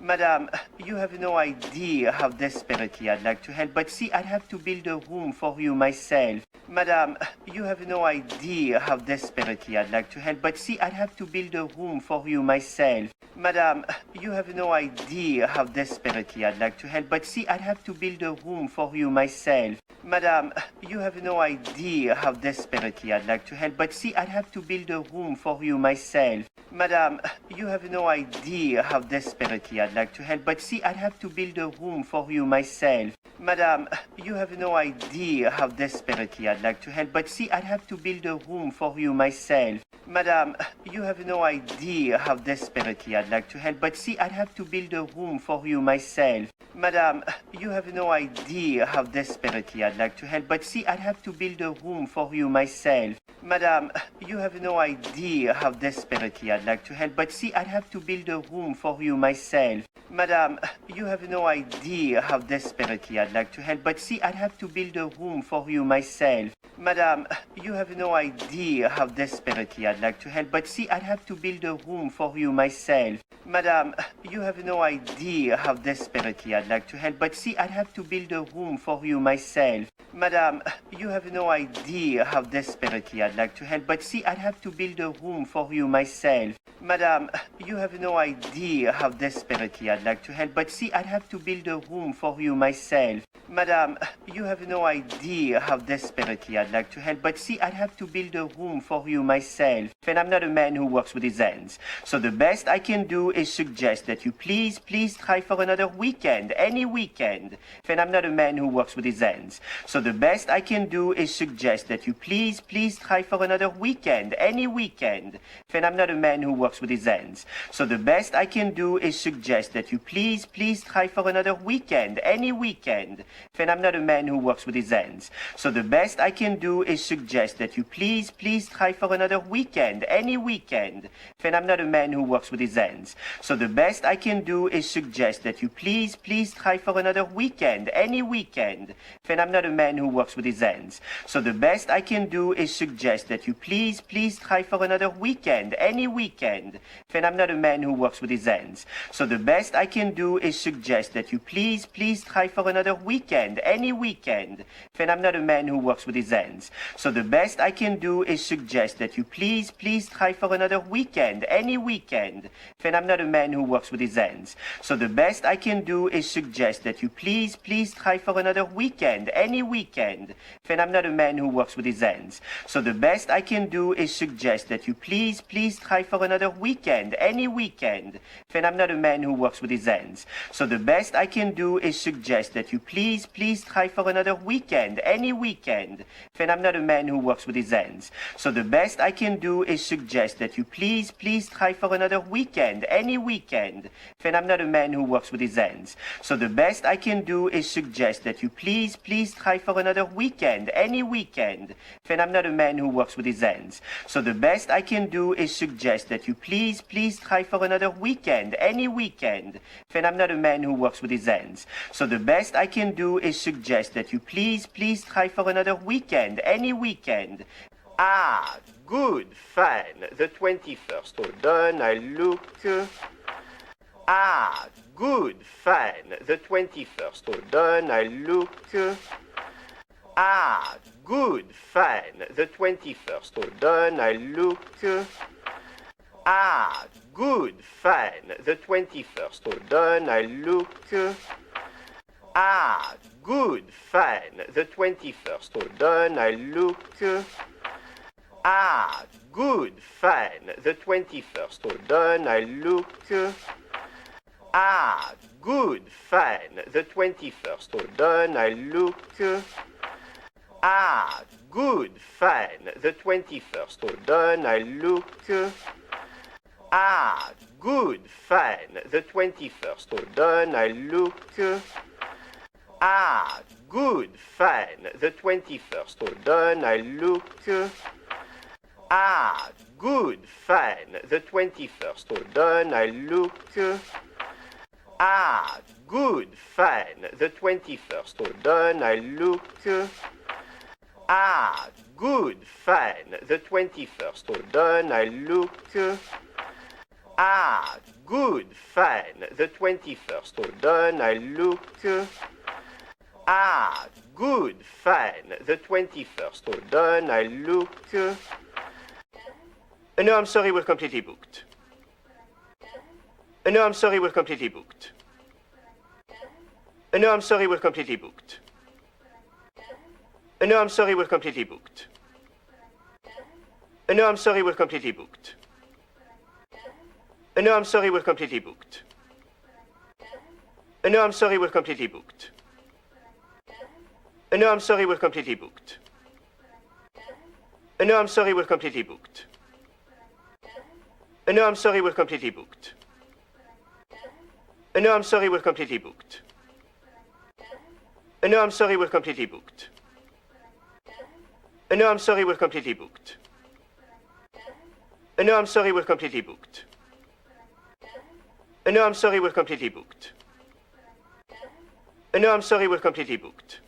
Madame, you have no idea how desperately I'd like to help, but see, I'd have to build a room for you myself. Madame, you have no idea how desperately I'd like to help, but see, I'd have to build a room for you myself. Madame, you have no idea how desperately I'd like to help, but see, I'd have to build a room for you myself. Madame, you have no idea how desperately I'd like to help, but see, I'd have to build a room for you myself. Madame, you have no idea how desperately I'd like to help, but see, I'd have to build a room for you myself. Madame, you have no idea how desperately I'd like to help, but see, I'd have to build a room for you myself. Madame, you have no idea how desperately I'd like to help, but see, I'd have to build a room for you myself. Madame, you have no idea how desperately I'd like to help, but see, I'd have to build a room for you myself. Madame, you have no idea how desperately I'd like to help, but see, I'd have to build a room for you myself. Madame, you have no idea how desperately I'd like to help, but see, I'd have to build a room for you myself. Madame, you have no idea how desperately I'd like to help, but see, I'd have to build a room for you myself. Madame, you have no idea how desperately I'd like to help, but see, I'd have to build a room for you myself. Madame, you have no idea how desperately I'd like to help, but see, I'd have to build a room for you myself. Madame, you have no idea how desperately I'd like to help, but see, I'd have to build a room for you myself. Madame, you have no idea how desperately I'd like to help, but see, I'd have to build a room for you myself. And I'm not a man who works with his hands. So the best I can do is suggest that you please try for another weekend, any weekend. And I'm not a man who works with his hands. So the best I can do is suggest that you please try for another weekend, any weekend. And I'm not a man who works with his hands. So the best I can do is suggest that you please try for another weekend, any weekend. And I'm not a man who works with his hands. So the best I can do is suggest that you please try for another weekend, any weekend. And I'm not a man who works with his hands. So the best I can do is suggest that you please try for another weekend, any weekend. And I'm not a man who works with his hands. So the best I can do is suggest that you please try for another weekend, any weekend. And I'm not a man who works with his hands. So the best I can do is suggest that you please try for another weekend, any weekend. And I'm not a man who works with his hands. So the best I can do is suggest that you please try for another weekend, any weekend. And I'm not a man who works with his hands. So the best I can do is suggest that you please try for another weekend, any weekend. And I'm not a man who works with his hands. So the best I can do is suggest that you please try for another weekend, any weekend. And I'm not a man who works with his hands. So the best I can do is suggest that you please try for another weekend, any weekend. And I'm not a man who works with his hands. So the best I can do is suggest that you please try for another weekend, any weekend. And I'm not a man who works with his hands. So the best I can do is suggest that you please try for another weekend, any weekend. And I'm not a man who works with his hands. So the best I can do is suggest that you please try for another weekend, any weekend. And I'm not a man who works with his hands. So the best I can do is suggest that you please try for another weekend, any weekend. Ah, good, fine. The 21st, hold on, I look. Ah, good, fine. The 21st, hold on, I look. Ah, good, fine. The 21st, hold on, I look. Ah, good, fine. The 21st, hold on, I look. Ah, good, fine. The 21st, hold on, I look. Ah, good, fine. The 21st, hold on, I look. Ah, good, fine. The 21st, hold on, I look. Ah, good, fine. The 21st, hold on, I look. Ah, good, fine. The 21st, hold on, I look. Ah, good, fine. The 21st, hold on, I look. Ah, good, fine. The 21st, hold on, I look. Ah, good, fine. The 21st, hold on, I look. Ah, good, fine. The 21st, hold on, I look. Ah, good, fine. The 21st. Hold on, I look. Ah, good, fine. The 21st. Hold on, I look. No, I'm sorry, we're completely booked. No, I'm sorry, we're completely booked. No, I'm sorry, we're completely booked. No, I'm sorry, we're completely booked. No, I'm sorry, we're completely booked. No, I'm sorry, we're completely booked. No, I'm sorry, we're completely booked. No, I'm sorry, we're completely booked. No, I'm sorry, we're completely booked. No, I'm sorry, we're completely booked. No, I'm sorry, we're completely booked. No, I'm sorry, we're completely booked. No, I'm sorry, we're completely booked. No, I'm sorry, we're completely booked. No, I'm sorry, we're completely booked. No, I'm sorry, we're completely booked.